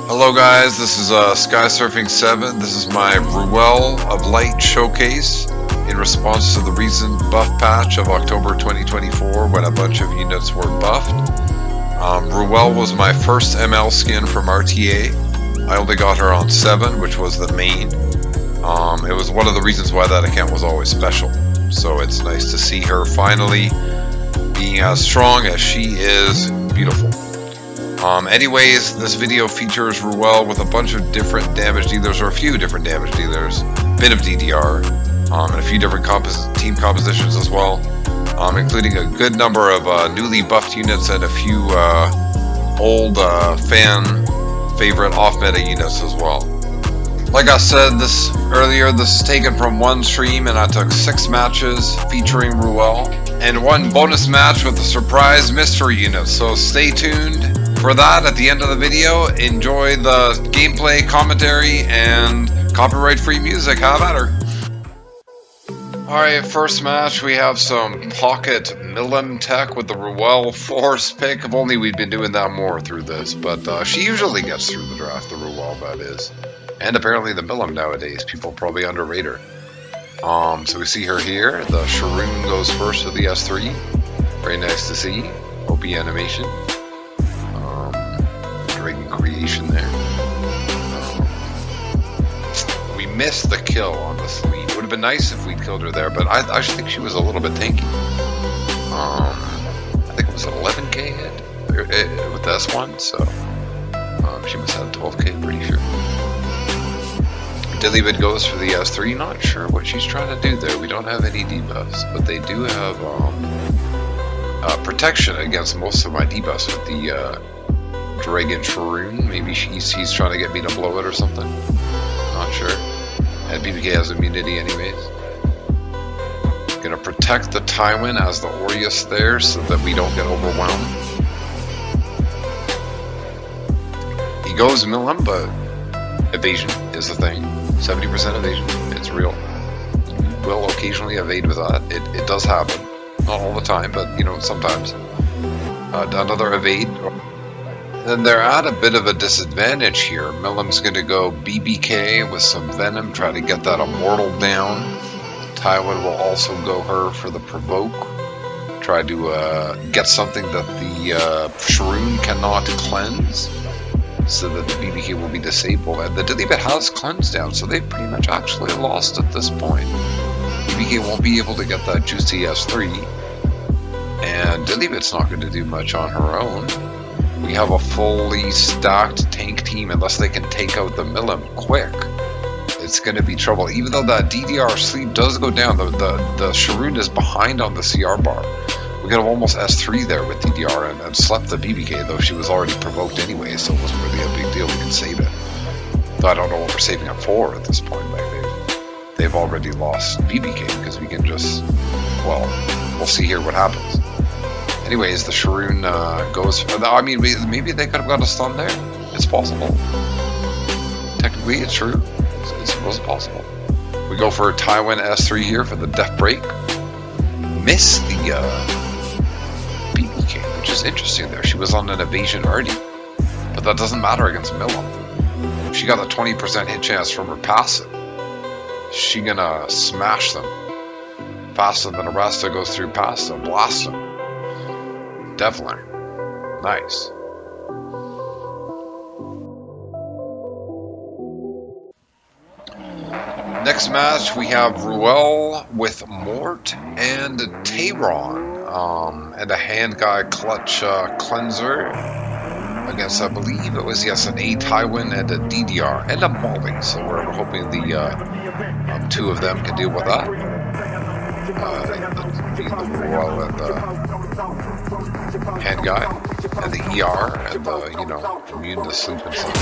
Hello guys, this is Skysurfing7. This is my Ruele of Light Showcase in response to the recent buff patch of October 2024 when a bunch of units were buffed. Ruele was my first ML skin from RTA. I only got her on 7, which was the main. It was one of the reasons why that account was always special. So it's nice to see her finally being as strong as she is beautiful. Anyways, this video features Ruele with a bunch of different damage dealers, or a few different damage dealers, a bit of DDR, and a few different team compositions as well, including a good number of newly buffed units and a few old fan favorite off-meta units as well. Like I said earlier, this is taken from one stream, and I took 6 matches featuring Ruele, and 1 bonus match with a surprise mystery unit, so stay tuned for that at the end of the video. Enjoy the gameplay, commentary, and copyright-free music. Have at her. Alright, first match, we have some pocket Millim tech with the Ruele Force pick. If only we'd been doing that more through this, but she usually gets through the draft, the Ruele, that is. And apparently the Millim nowadays. People probably underrate her. So we see her here. The Sharoon goes first with the S3. Very nice to see. OP animation. Dragon creation there. We missed the kill on the sleeve. It would have been nice if we'd killed her there, but I actually think she was a little bit tanky. I think it was an 11k hit with this one, so she must have 12k, pretty sure. Dilibit goes for the S3, not sure what she's trying to do there. We don't have any debuffs, but they do have protection against most of my debuffs with the Dragon Sharoon. Maybe he's trying to get me to blow it or something. Not sure. And BBK has immunity anyways. Gonna protect the Tywin as the Aureus there so that we don't get overwhelmed. He goes Millim, but evasion is the thing. 70% evasion. It's real. You will occasionally evade with that. It does happen. Not all the time, but you know, sometimes. Another evade. Then they're at a bit of a disadvantage here. Millim's going to go BBK with some Venom, try to get that Immortal down. Tywin will also go her for the Provoke. Try to get something that the Sharoon cannot cleanse, so that the BBK will be disabled. And the Dilibit has cleanse down, so they've pretty much actually lost at this point. BBK won't be able to get that juicy S3, and Dilibit's not going to do much on her own. We have a fully stacked tank team. Unless they can take out the Millim quick, it's going to be trouble. Even though that DDR sleep does go down, the Sharoon is behind on the CR bar. We could have almost S3 there with DDR and slept the BBK, though she was already provoked anyway, so it wasn't really a big deal. We can save it. Though I don't know what we're saving it for at this point. Like they've already lost BBK, because we can just, well, we'll see here what happens. Anyways, the Sharoon goes for, I mean, maybe they could have got a stun there. It's possible. Technically, it's true. It's possible. We go for a Tywin S3 here for the Death Break. Miss the BBK, which is interesting there. She was on an evasion already. But that doesn't matter against Millim. She got a 20% hit chance from her passive. She gonna smash them faster than Arasta goes through past them, blast them. Definitely. Nice. Next match, we have Ruele with Mort and Tayron, and a hand guy clutch cleanser against, I believe it was, yes, an A Tywin and a DDR and a Molly. So we're hoping the 2 of them can deal with that. The Ruele and the hand guy, and the ER, and the, you know, immune to sleep and stuff.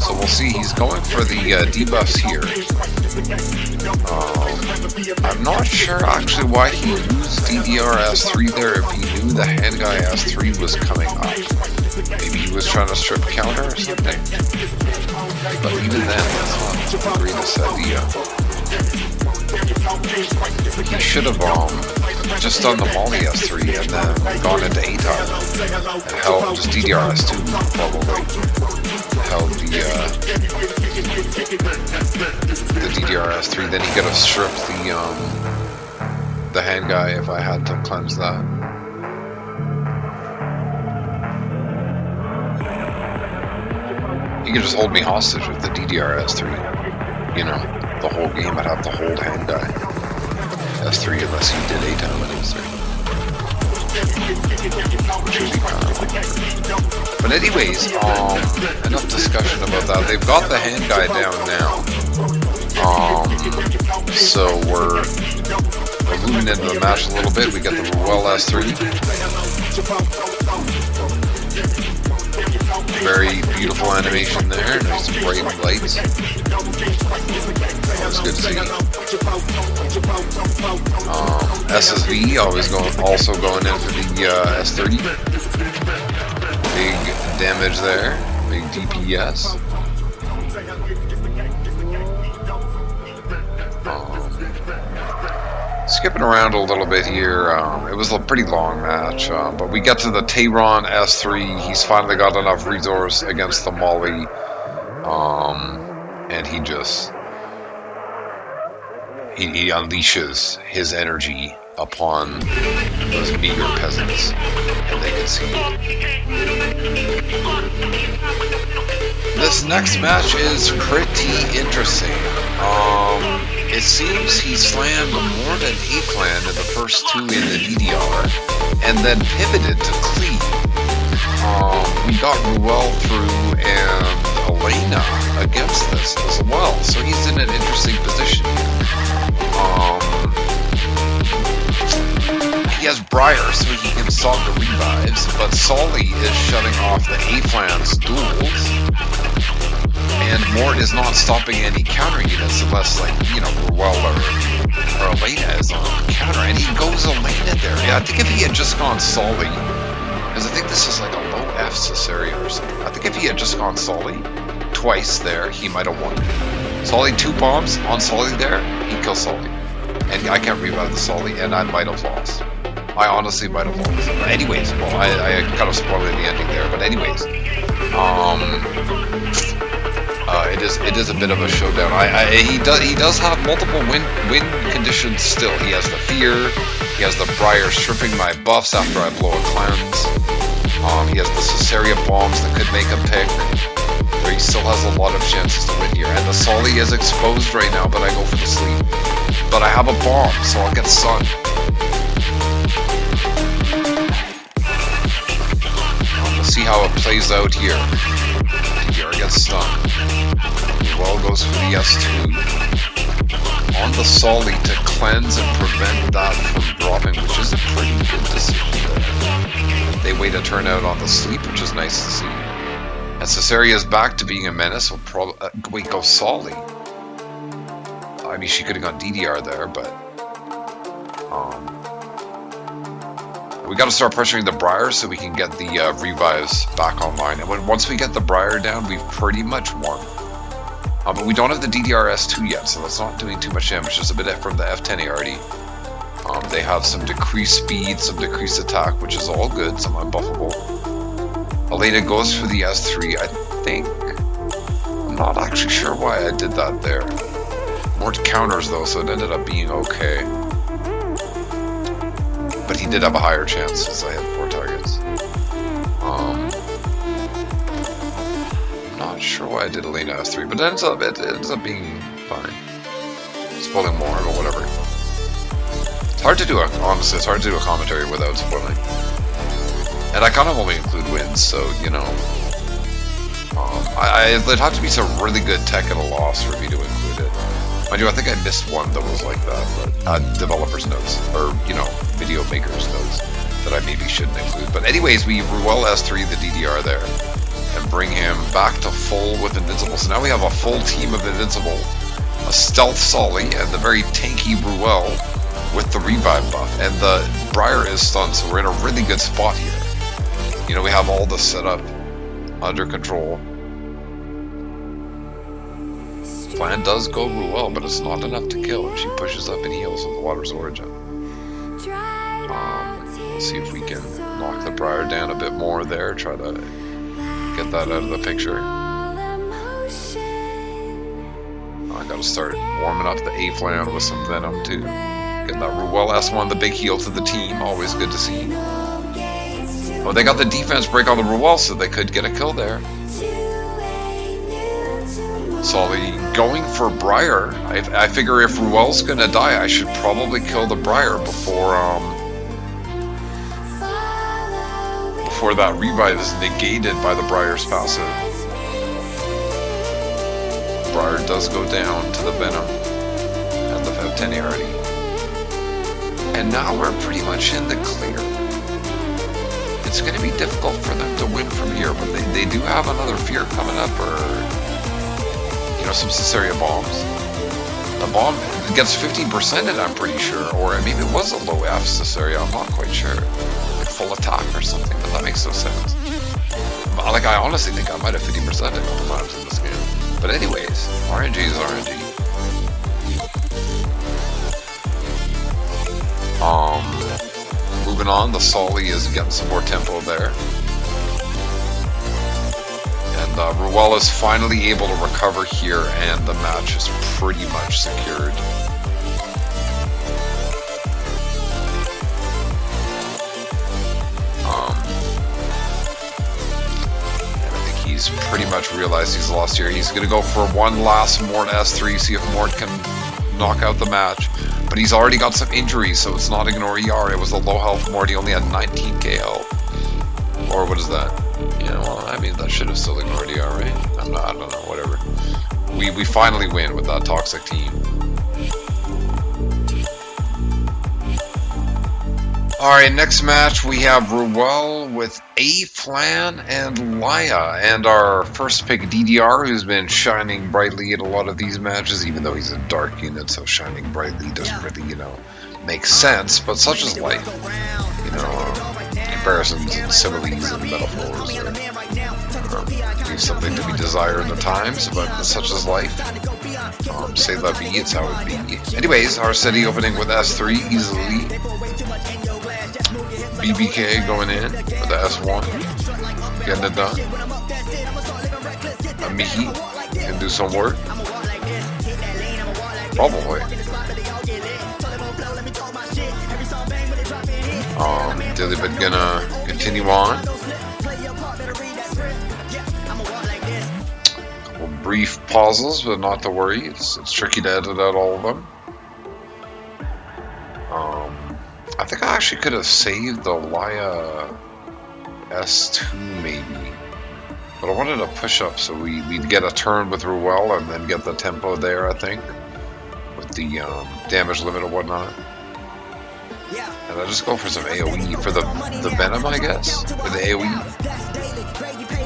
So we'll see. He's going for the debuffs here. I'm not sure actually why he used DDR S3 there if he knew the hand guy S3 was coming up. Maybe he was trying to strip counter or something. But even then, that's not the greatest idea. He should have just done the Molly S3 and then gone into A-Time. And hell, just DDR S2 probably. DDRS3, then he could have stripped the hand guy if I had to cleanse that. He could just hold me hostage with the DDRS3. You know, the whole game I'd have to hold hand guy. S3 unless he did 8 time and S3. But anyways, enough discussion about that. They've got the hand guy down now. So we're moving into the match a little bit. We got the Ruele S3. Very beautiful animation there. Nice bright lights. That's good to see. SSV also going in for the S30. Big damage there. Big DPS. Skipping around a little bit here, it was a pretty long match, but we get to the Tehran S3. He's finally got enough resource against the Molly, and he unleashes his energy upon those meager peasants, and they can see. This next match is pretty interesting. It seems he slammed more than A-Clan in the first 2 in the DDR, and then pivoted to clean. We got Ruele through and Elena against this as well, so he's in an interesting position here. He has Briar, so he can stop the revives, but Solly is shutting off the A-Clan's duels. And Mort is not stopping any counter units unless, like, you know, Ruele or Elena is on counter, and he goes Elena there. Yeah, I think if he had just gone Solly, because I think this is like a low F Caesarea or something. I think if he had just gone Solly twice there, he might have won. Solly 2 bombs on Solly there, he kills Solly. And I can't revive the Solly, and I might have lost. I honestly might have lost. But anyways, well, I kind of spoiled the ending there, but anyways. It is a bit of a showdown. He does have multiple win conditions still. He has the fear. He has the Briar stripping my buffs after I blow a cleanse. He has the Caesarea bombs that could make a pick. But he still has a lot of chances to win here. And the Solly is exposed right now, but I go for the sleep. But I have a bomb, so I'll get stunned. We'll see how it plays out here. Here gets stunned. Ruele goes for the S2 on the Solly to cleanse and prevent that from dropping, which is a pretty good decision. They wait a turn out on the sleep, which is nice to see. And Caesarea is back to being a menace. Will probably wait, go Solly. I mean, she could have gone DDR there, but we got to start pressuring the Briar so we can get the revives back online. And once we get the Briar down, we've pretty much won. But we don't have the DDRS2 yet, so that's not doing too much damage. Just a bit from the F10 already. They have some decreased speed, some decreased attack, which is all good, some unbuffable. Elena goes for the S3, I think. I'm not actually sure why I did that there. More counters though, so it ended up being okay. But he did have a higher chance since I had 4 targets. I'm not sure why I did Elena S3, but it ends up being fine. Spoiling more, but whatever. It's hard to do honestly, it's hard to do a commentary without spoiling. And I kind of only include wins, so, you know. It'd have to be some really good tech at a loss for me to include it. Mind you, I think I missed one that was like that, but developers' notes, or, you know, video makers' notes that I maybe shouldn't include. But anyways, we Ruele S3 the DDR there, and bring him back to full with Invincible. So now we have a full team of Invincible, a Stealth Solly, and the very tanky Ruele with the revive buff. And the Briar is stunned, so we're in a really good spot here. You know, we have all the setup under control. Plan does go Ruele, but it's not enough to kill. She pushes up and heals with the Water's Origin. We'll see if we can knock the Briar down a bit more there, try to get that out of the picture. I gotta start warming up the A flan with some venom too. Getting that Ruele S1, the big heal to the team, always good to see. Oh, they got the defense break on the Ruele, so they could get a kill there. Solly going for Briar. I figure if Ruel's gonna die, I should probably kill the Briar before that revive is negated by the Briar's passive. Briar does go down to the Venom and the Familiarity. And now we're pretty much in the clear. It's going to be difficult for them to win from here, but they do have another Fear coming up, or, you know, some Caesarea bombs. The bomb gets 50% in, I'm pretty sure, or maybe it was a low F Caesarea, I'm not quite sure. Like full attack or something, but that makes no sense. Like, I honestly think I might have 50% in a couple times in this game. But anyways, RNG is RNG. Moving on, the Solly is getting some more tempo there. And Ruele is finally able to recover here, and the match is pretty much secured. He's pretty much realized he's lost here. He's going to go for one last Mort S3, see if Mort can knock out the match. But he's already got some injuries, so it's not ignore ER. It was a low health Mort. He only had 19k health. Or what is that? Yeah, well, I mean, that should have still ignored ER, right? I don't know, whatever. We finally win with that toxic team. Alright, next match we have Ruele with A Flan and Laya, and our first pick DDR, who's been shining brightly in a lot of these matches, even though he's a dark unit, so shining brightly doesn't really, you know, make sense, but such is life. You know, comparisons and similes and metaphors leave something to be desired at times, but such is life. Say la vie, it's how it be. Anyways, our city opening with S3 easily. BBK going in for the S1, getting it done. Mihi can do some work. Probably. Dilibit gonna continue on. Couple brief pauses, but not to worry. It's tricky to edit out all of them. I think I actually could have saved the Laya S2 maybe, but I wanted to push up so we'd get a turn with Ruele and then get the tempo there, I think, with the damage limit and whatnot. And I just go for some AoE for the Venom, I guess, with the AoE.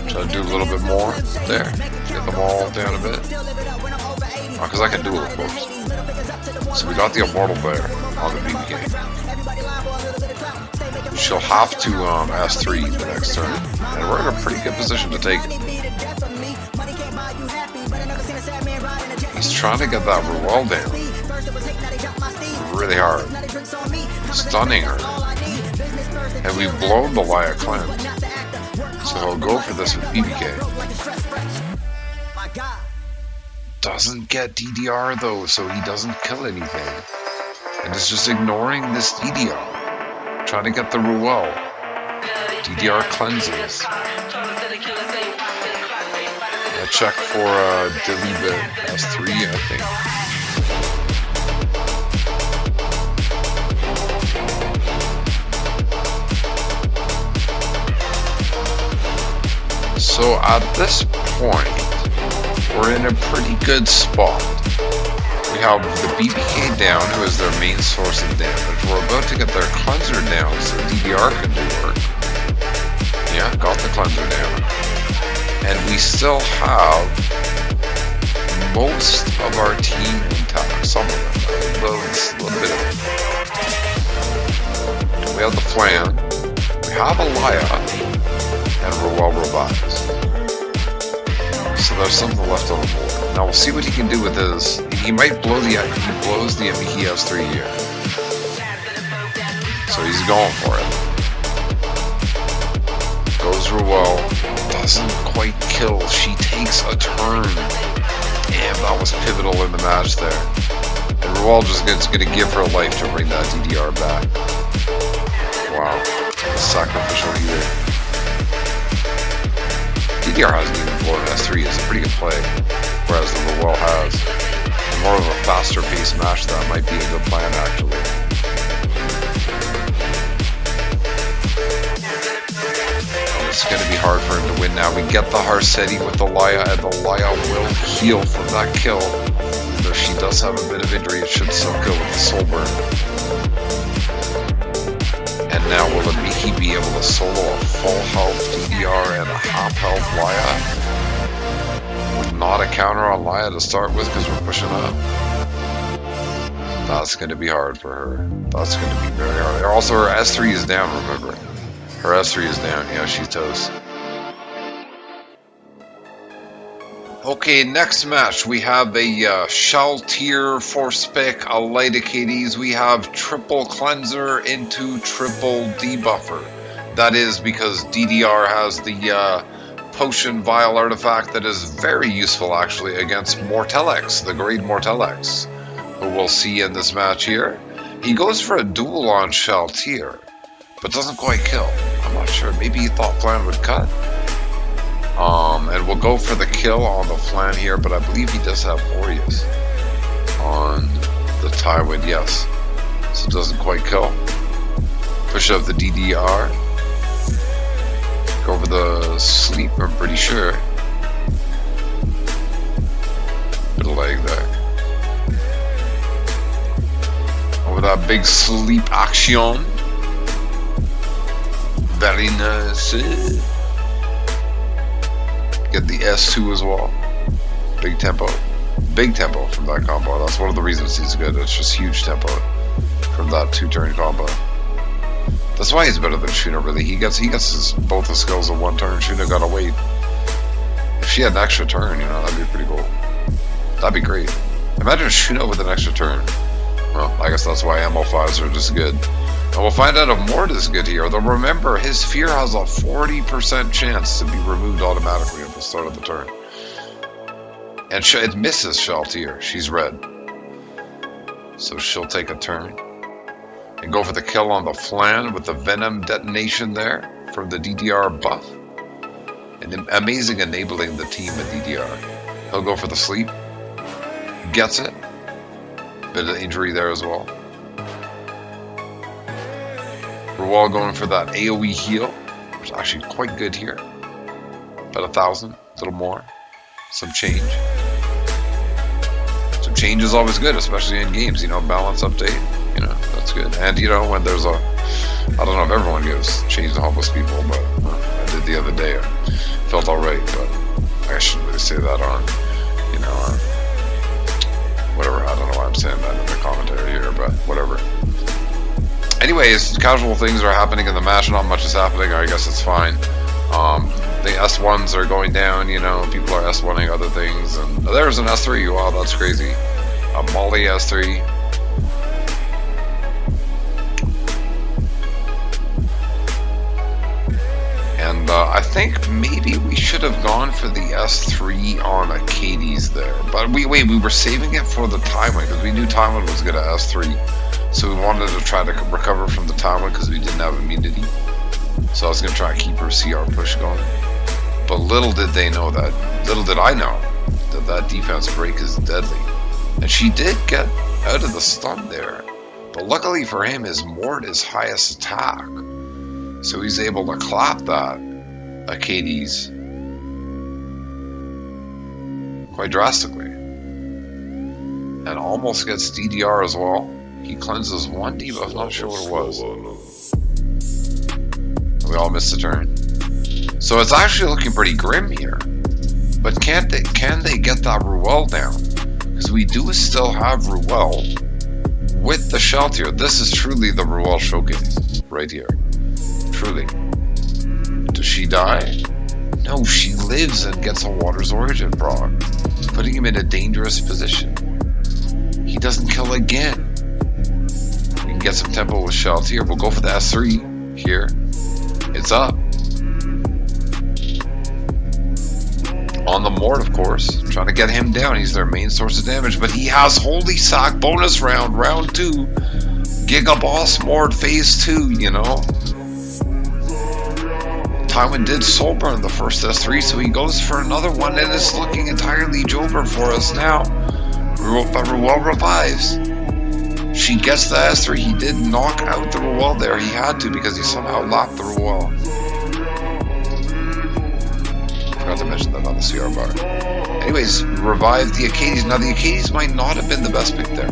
Try to do a little bit more there, get them all down a bit. Because I can do it, of course. So we got the Immortal there on the BBK. She'll have to S3 the next turn, and we're in a pretty good position to take it. He's trying to get that Ruele down really hard, stunning her, and we've blown the Laya cleanse, so he'll go for this with BBK. Doesn't get DDR though, so he doesn't kill anything, and is just ignoring this DDR. Trying to get the Ruele. DDR cleanses. I check for Dilibit S3, I think. So at this point, we're in a pretty good spot. We have the BBK down, who is their main source of damage. We're about to get their cleanser down, so DDR can do work. Yeah, got the cleanser down. And we still have most of our team intact. Some of them, a little bit of it. We have the Flan, we have a Laya, and Ruele revives. So there's something left on the board. Now we'll see what he can do with his. He might blow he blows the Mihi S3 here. So he's going for it. Goes Ruele, doesn't quite kill. She takes a turn. Damn, that was pivotal in the match there. And Ruele just going to give her life to bring that DDR back. Wow. Sacrificial here. DDR hasn't even blown S3. It's a pretty good play. Whereas the Ruele has. More of a faster paced match, that might be a good plan actually. It's going to be hard for him to win now. We get the Harsetti with the Laya, and the Laya will heal from that kill. Though she does have a bit of injury, it should still kill with the Soul Burn. And now will he be able to solo a full health DDR and a half health Laya? With not a counter on Laya to start with because we're pushing up. That's going to be hard for her. That's going to be very hard. Also, her S3 is down, remember. Her S3 is down. Yeah, she's toast. Okay, next match. We have a Shell tier 4-spec Light Hades. We have triple cleanser into triple debuffer. That is because DDR has the potion vial artifact that is very useful actually against Mortelex, the Great Mortelex, who we'll see in this match here. He goes for a duel on Shell tier, but doesn't quite kill. I'm not sure. Maybe he thought Flan would cut. And we'll go for the kill on the Flan here, but I believe he does have Aureus on the Tywin, yes. So it doesn't quite kill. Push up the DDR. Go for the sleep, I'm pretty sure. Bit of lag there. Over that big sleep action. Very nice. Get the S2 as well. Big tempo. Big tempo from that combo. That's one of the reasons he's good. It's just huge tempo from that 2-turn combo. That's why he's better than Shuna, really. He gets both the skills in 1 turn. Shuna gotta wait. If she had an extra turn, you know, that'd be pretty cool. That'd be great. Imagine Shuna with an extra turn. Well, I guess that's why ML5s are just good. And we'll find out if Mort is good here. Though remember, his fear has a 40% chance to be removed automatically at the start of the turn. And it misses Shell tier. She's red. So she'll take a turn. And go for the kill on the Flan with the Venom detonation there from the DDR buff. And amazing enabling the team with DDR. He'll go for the sleep. Gets it. Bit of injury there as well. Ruele going for that AoE heal, which is actually quite good here. About 1,000, a little more. Some change. Some change is always good, especially in games, you know, balance update, you know, that's good. And, you know, when there's a, I don't know if everyone gives change to homeless people, but I did the other day. I felt alright, but I shouldn't really say that on, you know, whatever. I don't know why I'm saying that in the commentary here, but whatever. Anyways, casual things are happening in the match. Not much is happening. I guess it's fine. The S1s are going down. You know, people are S1ing other things. And there's an S3. Wow, that's crazy. A Molly S3. And I think maybe we should have gone for the S3 on Hades there. But we were saving it for the Tywin because we knew Tywin was going to S3. So we wanted to try to recover from the Tywin because we didn't have immunity. So I was going to try and keep her CR push going. But little did I know that that defense break is deadly. And she did get out of the stun there. But luckily for him, his Mort is highest attack. So he's able to clap that Hades quite drastically. And almost gets DDR as well. He cleanses 1 debuff, not sure what it was. We all missed a turn. So it's actually looking pretty grim here. But can they get that Ruele down? Because we do still have Ruele with the Shell tier. This is truly the Ruele showcase right here. Truly. Does she die? No, she lives and gets a Water's Origin proc, putting him in a dangerous position. He doesn't kill again. We can get some tempo with Shell tier. We'll go for the S3 here. It's up. on the Mort, of course, trying to get him down. He's their main source of damage, but he has Holy Sack bonus round, round 2, Giga Boss Mort phase 2, you know. Tywin did soul burn the first S3, so he goes for another one, and it's looking entirely Joker for us now. But Ruele revives. She gets the S3. He did knock out the Ruele there. He had to because he somehow lapped the Ruele. Forgot to mention that on the CR bar. Anyways, revived the Acades. Now the Acades might not have been the best pick there,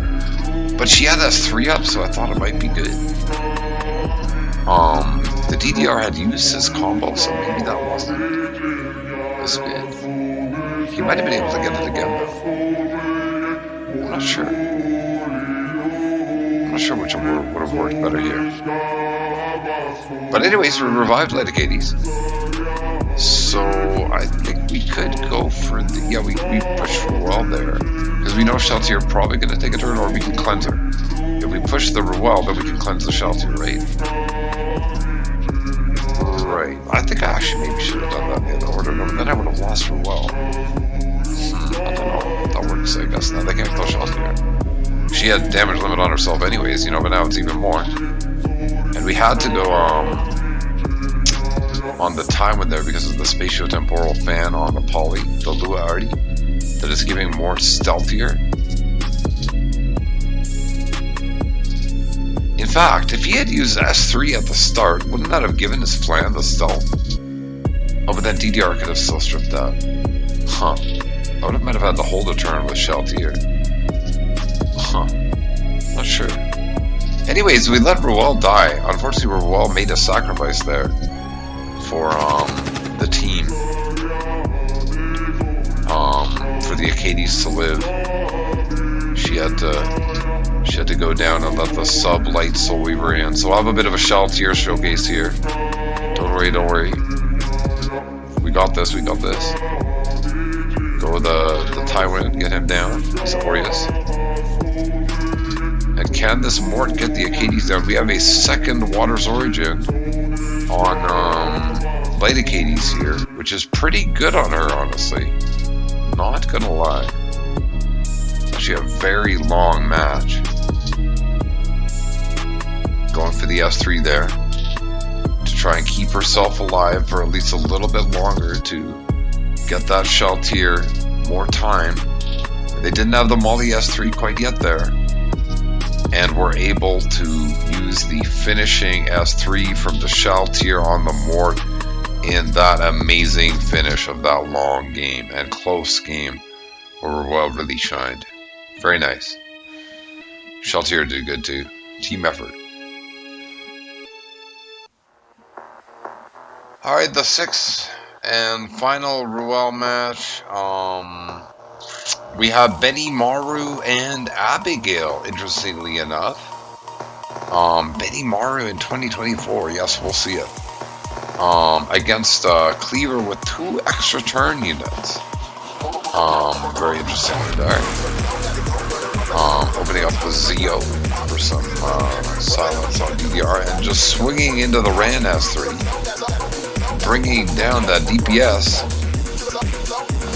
but she had S3 up, so I thought it might be good. The DDR had used his combo, so maybe that wasn't as good. He might have been able to get it again, though. I'm not sure. I'm not sure which one would have worked better here. But anyways, we revived Light Acades. So I think we could go for the... Yeah, we pushed Ruele there. Because we know Sheltier probably going to take a turn, or we can cleanse her. If we push the Ruele, then we can cleanse the Sheltier, right? Right. I think I actually maybe should have done that in the other order, but then I would have lost Ruele. I don't know. That works, I guess. Now they can't kill Sheltier. She had damage limit on herself anyways, you know, but now it's even more. And we had to go on the Tywin there because of the spatiotemporal fan on the poly, the Lua Artie, that is giving more stealthier. In fact, if he had used S3 at the start, wouldn't that have given his plan the stealth? Oh, but then DDR could have still stripped that. Huh. I might have had to hold a turn with Sheltier. Huh. Not sure. Anyways, we let Ruele die. Unfortunately, Ruele made a sacrifice there for the team. For the Acades to live. She had to go down and let the sub-light Soul Weaver in. So I'll have a bit of a Sheltier showcase here. Don't worry, don't worry. We got this, we got this. Go with the Tywin, get him down. He's Aureus. And can this Mort get the Acades down? We have a second Water's Origin on Light Acades here, which is pretty good on her, honestly. Not gonna lie. Actually a very long match. Going for the S3 there to try and keep herself alive for at least a little bit longer to get that Sheltier more time. They didn't have the Molly S3 quite yet there, and were able to use the finishing S3 from the Sheltier on the Mort in that amazing finish of that long game and close game where Ruele really shined. Very nice. Sheltier did good too. Team effort. Alright, the sixth and final Ruele match. We have Benny Maru and Abigail, interestingly enough. Benny Maru in 2024, yes, we'll see it. Against Cleaver with 2 extra turn units. Very interestingly there. Opening up with Zio for some silence on DDR and just swinging into the Ran S3. Bringing down that DPS.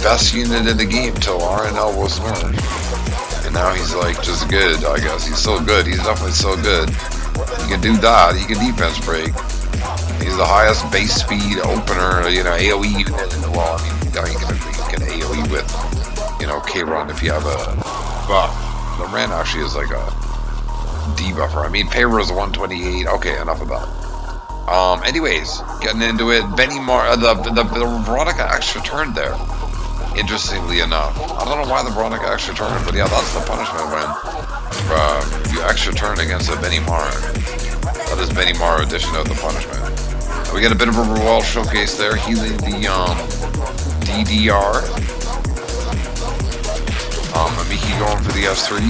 Best unit in the game till RNL was nerfed. And now he's like just good, I guess. He's so good. He's definitely so good. He can do that. He can defense break. He's the highest base speed opener, you know, AoE unit in the world. I mean, you can AoE with, you know, K-Run if you have a buff. The Ran actually is like a debuffer. I mean, Payroll is 128. Okay, enough of that. Anyways, getting into it, Benny the Veronica extra turned there. Interestingly enough, I don't know why the Veronica extra turned, but yeah, that's the punishment when you extra turn against a Benny Maru. That is Benny Maru edition of the punishment. We get a bit of a Ruele showcase there, healing the DDR. Amiki going for the S3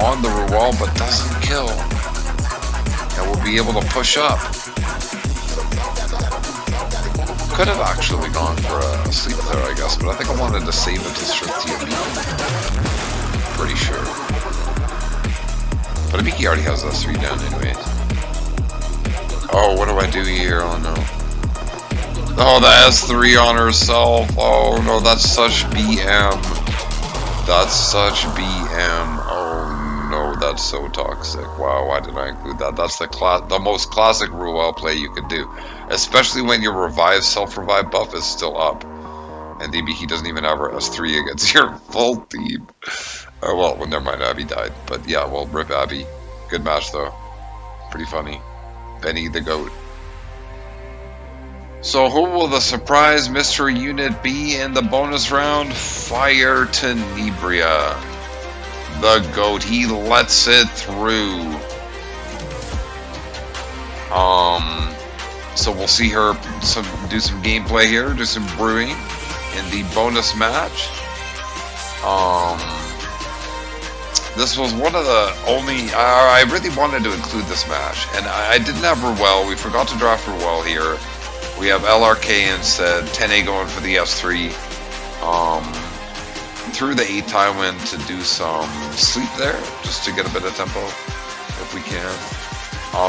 on the Ruele, but doesn't kill. And we'll be able to push up. Could have actually gone for a sleep there, I guess, but I think I wanted to save it to strip TMB. Pretty sure. But Amiki already has S3 down anyways. Oh, what do I do here? Oh no. Oh, the S3 on herself. Oh no, that's such BM. That's such BM. Oh no, that's so toxic. Wow, why did I include that? That's the most classic Ruele play you could do, especially when your self-revive buff is still up, and maybe he doesn't even have her S3 against your full team. Well, never mind, Abby died. But yeah, well, rip Abby. Good match though. Pretty funny. Benny the GOAT. So who will the surprise mystery unit be in the bonus round? Fire Tenebria. The GOAT. He lets it through. So we'll see her do some gameplay here, do some brewing in the bonus match. This was one of the only... I really wanted to include this match, and I didn't have Ruele. We forgot to draft Ruele here. We have LRK instead. 10A going for the S3. Through the 8 Tywin to do some sleep there, just to get a bit of tempo, if we can.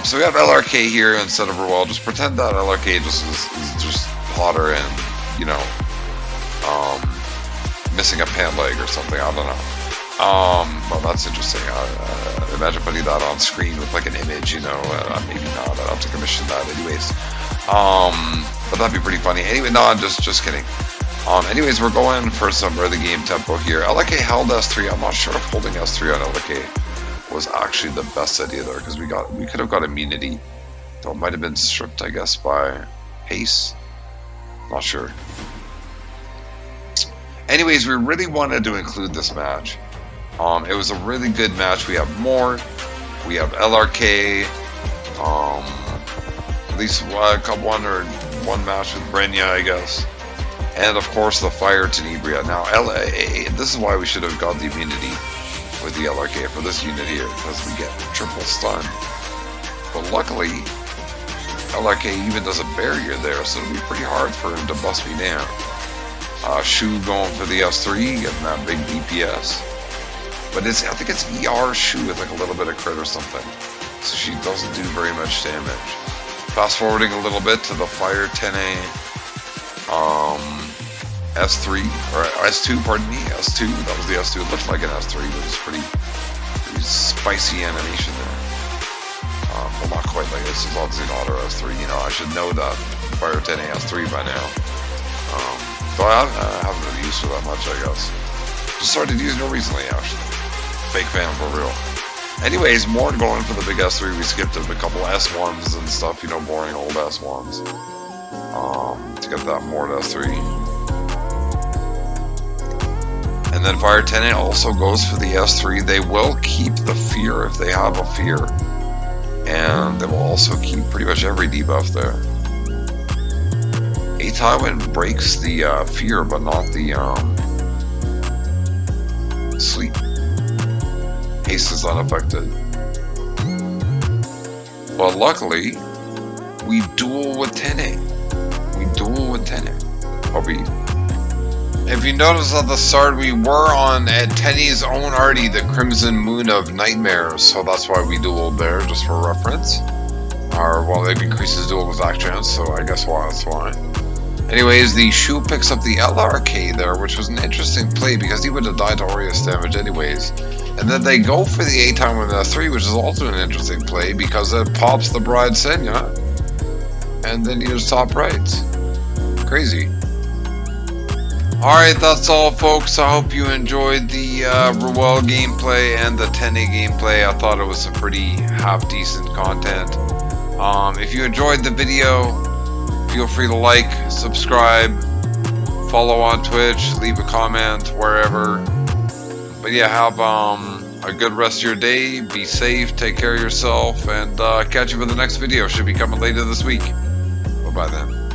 So we have LRK here instead of Ruele. Just pretend that LRK just is just hotter and, you know, missing a pant leg or something. I don't know. Well, that's interesting. Imagine putting that on screen with like an image, you know. Maybe not. I'll have to commission that, anyways. But that'd be pretty funny. Anyway, no, I'm just kidding. Anyways, we're going for some early game tempo here. LK held S3. I'm not sure if holding S3 on LK was actually the best idea there, because we could have got immunity. Though it might have been stripped, I guess, by haste. Not sure. Anyways, we really wanted to include this match. It was a really good match. We have Mort, we have LRK, at least one match with Brenya, I guess, and of course the Fire Tenebria. Now, this is why we should have got the immunity with the LRK for this unit here, because we get triple stun. But luckily, LRK even does a barrier there, so it'll be pretty hard for him to bust me down. Shu going for the S3, getting that big DPS. But I think it's ER Shu with like a little bit of crit or something. So she doesn't do very much damage. Fast forwarding a little bit to the Fire 10A S3, or S2, pardon me, S2. That was the S2. It looked like an S3, but it's pretty spicy animation there. Well, not quite like this. It's obviously not our S3. You know, I should know that Fire 10A S3 by now. But I haven't really used it that much, I guess. Just started using it recently, actually. Fake fan for real. Anyways, more going for the big S3. We skipped a couple S1s and stuff, you know, boring old S1s. To get that Mort S3. And then Fire 10A also goes for the S3. They will keep the fear if they have a fear. And they will also keep pretty much every debuff there. A Tywin breaks the fear, but not the sleep. Haste is unaffected. But luckily, we duel with 10A. If you notice at the start, we were on at 10A's own arty, the Crimson Moon of Nightmares, so that's why we dueled there, just for reference. Well, it increases duel attack chance, so I guess that's why. Anyways, the Shu picks up the LRK there, which was an interesting play because he would have died to Aureus damage anyways. And then they go for the 8 time with the 3, which is also an interesting play because it pops the Bride Senya. And then you just top right. Crazy. Alright, that's all, folks. I hope you enjoyed the Ruele gameplay and the 10A gameplay. I thought it was some pretty half-decent content. If you enjoyed the video, feel free to like, subscribe, follow on Twitch, leave a comment wherever. But yeah, have a good rest of your day. Be safe, take care of yourself, and catch you for the next video. Should be coming later this week. Bye-bye then.